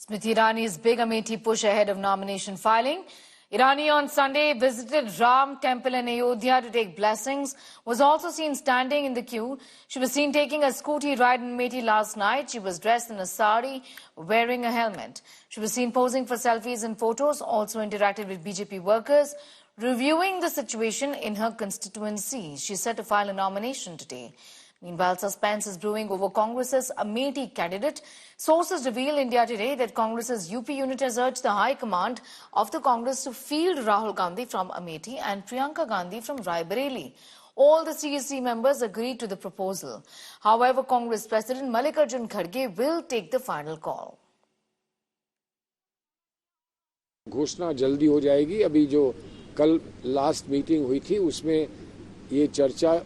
Smriti Irani's big Amethi push ahead of nomination filing. Irani on Sunday visited Ram Temple in Ayodhya to take blessings, was also seen standing in the queue. She was seen taking a scooty ride in Amethi last night. She was dressed in a sari, wearing a helmet. She was seen posing for selfies and photos, also interacted with BJP workers, reviewing the situation in her constituency. She's set to file a nomination today. Meanwhile, suspense is brewing over Congress's Amethi candidate. Sources reveal India Today that Congress's UP unit has urged the High Command of the Congress to field Rahul Gandhi from Amethi and Priyanka Gandhi from Raebareli. All the CSC members agreed to the proposal. However, Congress President Mallikarjun Kharge will take the final call. घोषणा जल्दी हो जाएगी। अभी जो कल last meeting हुई थी उसमें ये चर्चा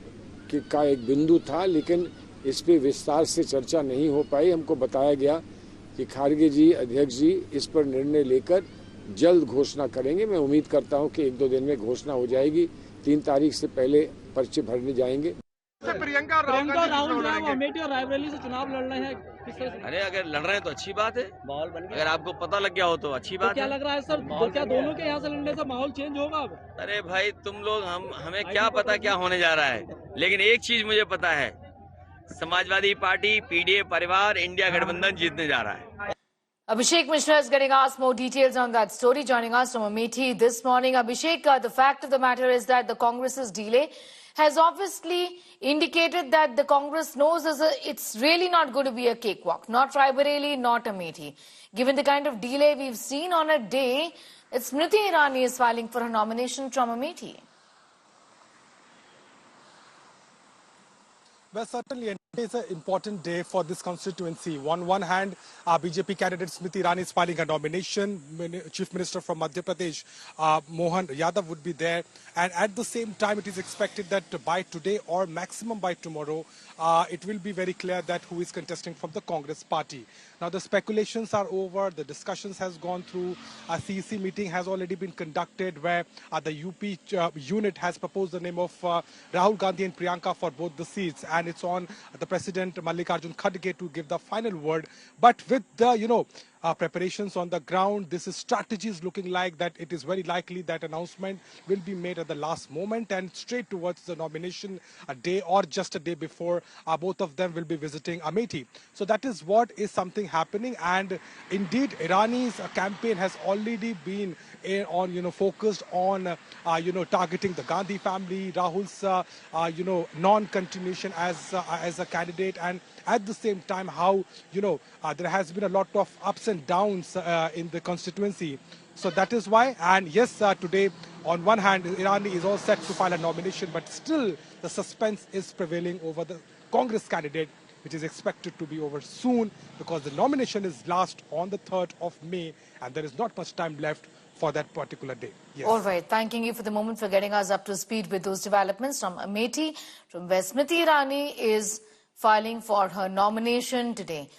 का एक बिंदु था, लेकिन इस पे विस्तार से चर्चा नहीं हो पाई। हमको बताया गया कि खारगे जी, अध्यक्ष जी इस पर निर्णय लेकर जल्द घोषणा करेंगे। मैं उम्मीद करता हूं कि 1-2 दिन में घोषणा हो जाएगी। 3 तारीख से पहले पर्चे भरने जाएंगे। प्रियंका राहुल अमेठी और रायबरेली से चुनाव लड़ रहे हैं। अरे अगर लड़ रहे हैं तो अच्छी बात है। माहौल बन गया। अगर आपको पता लग गया हो तो अच्छी बात है। क्या लग रहा है सर, क्या दोनों के यहाँ से लड़ने से माहौल चेंज होगा अब? अरे भाई तुम लोग हमें क्या पता क्या होने जा रहा है, लेकिन एक चीज मुझे पता है, समाजवादी पार्टी, पीडीए परिवार, इंडिया गठबंधन जीतने जा रहा है। Abhishek Mishra is getting us more details on that story, joining us from Amethi this morning. Abhishek, the fact of the matter is that the Congress's delay has obviously indicated that the Congress knows it's really not going to be a cakewalk. Not Raebareli, not Amethi. Given the kind of delay we've seen on a day, it's Smriti Irani is filing for her nomination from Amethi. Well, certainly it's an important day for this constituency. On one hand, BJP candidate Smriti Irani is filing a nomination. Chief Minister from Madhya Pradesh, Mohan Yadav, would be there. And at the same time, it is expected that by today or maximum by tomorrow, it will be very clear that who is contesting from the Congress party. Now, the speculations are over. The discussions has gone through. A CEC meeting has already been conducted where the UP unit has proposed the name of Rahul Gandhi and Priyanka for both the seats. And it's on the President Mallikarjun Kharge to give the final word. But with the, preparations on the ground, this is strategies looking like that it is very likely that announcement will be made at the last moment and straight towards the nomination a day or just a day before both of them will be visiting Amethi. So that is what is something happening, and indeed Irani's campaign has already been on focused on targeting the Gandhi family, Rahul's non-continuation as a candidate, and at the same time how there has been a lot of ups and downs in the constituency. So that is why, and yes, today on one hand Irani is all set to file a nomination, but still the suspense is prevailing over the Congress candidate, which is expected to be over soon because the nomination is last on the 3rd of May and there is not much time left for that particular day. Yes. All right. Thanking you for the moment for getting us up to speed with those developments from Amethi, from where Smriti Irani is filing for her nomination today.